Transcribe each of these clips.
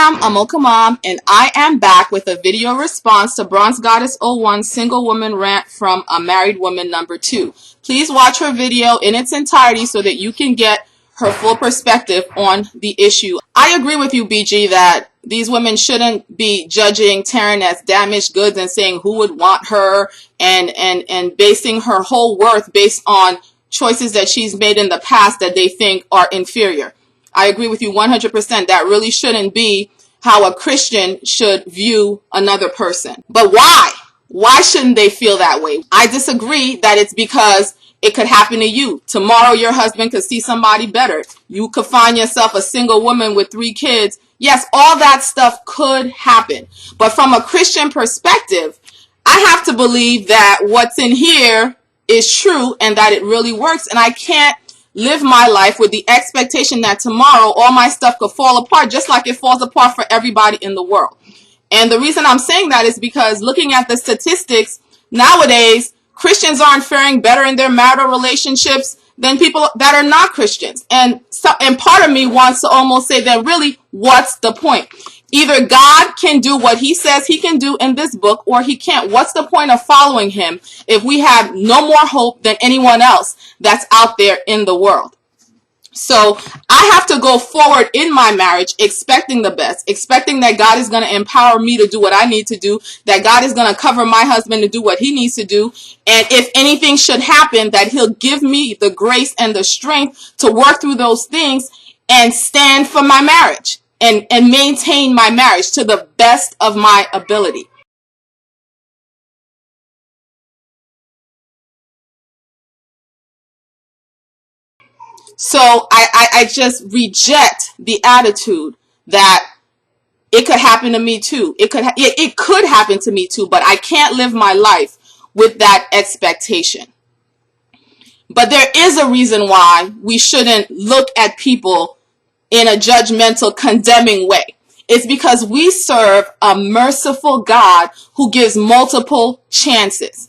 I'm Amoka Mom, and I am back with a video response to Bronze Goddess 01 Single Woman Rant from a Married Woman number 2. Please watch her video in its entirety so that you can get her full perspective on the issue. I agree with you, BG, that these women shouldn't be judging Taryn as damaged goods and saying who would want her and basing her whole worth based on choices that she's made in the past that they think are inferior. I agree with you 100%. That really shouldn't be how a Christian should view another person. But why? Why shouldn't they feel that way? I disagree that it's because it could happen to you. Tomorrow your husband could see somebody better. You could find yourself a single woman with 3 kids. Yes, all that stuff could happen. But from a Christian perspective, I have to believe that what's in here is true and that it really works. And I can't live my life with the expectation that tomorrow all my stuff could fall apart just like it falls apart for everybody in the world. And the reason I'm saying that is because looking at the statistics nowadays, Christians aren't faring better in their marital relationships than people that are not Christians. And part of me wants to almost say that really, what's the point? Either God can do what he says he can do in this book or he can't. What's the point of following him if we have no more hope than anyone else that's out there in the world? So I have to go forward in my marriage expecting the best, expecting that God is going to empower me to do what I need to do, that God is going to cover my husband to do what he needs to do. And if anything should happen, that he'll give me the grace and the strength to work through those things and stand for my marriage and maintain my marriage to the best of my ability. So I just reject the attitude that it could happen to me too. It could happen to me too, but I can't live my life with that expectation. But there is a reason why we shouldn't look at people in a judgmental, condemning way. It's because we serve a merciful God who gives multiple chances.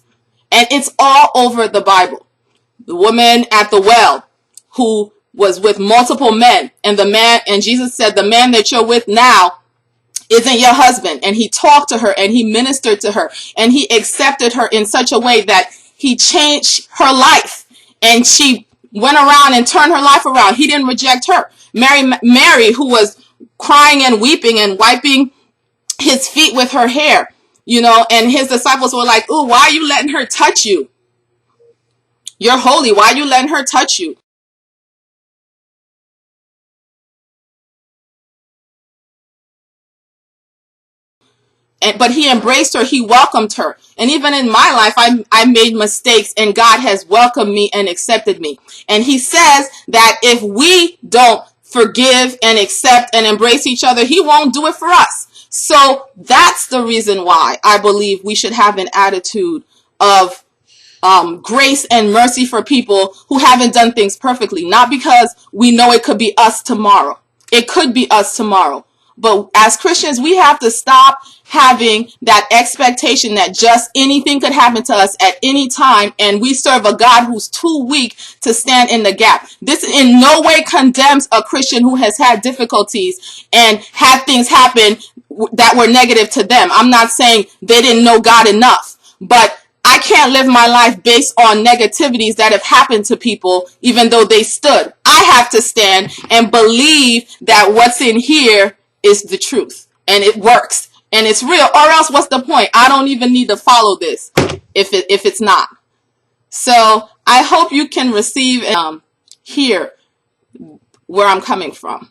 And it's all over the Bible. The woman at the well who was with multiple men, and Jesus said, the man that you're with now isn't your husband. And he talked to her and he ministered to her and he accepted her in such a way that he changed her life and she went around and turned her life around. He didn't reject her. Mary, who was crying and weeping and wiping his feet with her hair, and his disciples were like, ooh, why are you letting her touch you? You're holy. Why are you letting her touch you? But he embraced her. He welcomed her. And even in my life, I made mistakes and God has welcomed me and accepted me. And he says that if we don't forgive and accept and embrace each other, he won't do it for us. So that's the reason why I believe we should have an attitude of grace and mercy for people who haven't done things perfectly. Not because we know it could be us tomorrow. It could be us tomorrow. But as Christians, we have to stop having that expectation that just anything could happen to us at any time, and we serve a God who's too weak to stand in the gap. This in no way condemns a Christian who has had difficulties and had things happen that were negative to them. I'm not saying they didn't know God enough, but I can't live my life based on negativities that have happened to people, even though they stood. I have to stand and believe that what's in here is the truth and it works and it's real, or else what's the point? I don't even need to follow this if it's not. So I hope you can receive hear where I'm coming from.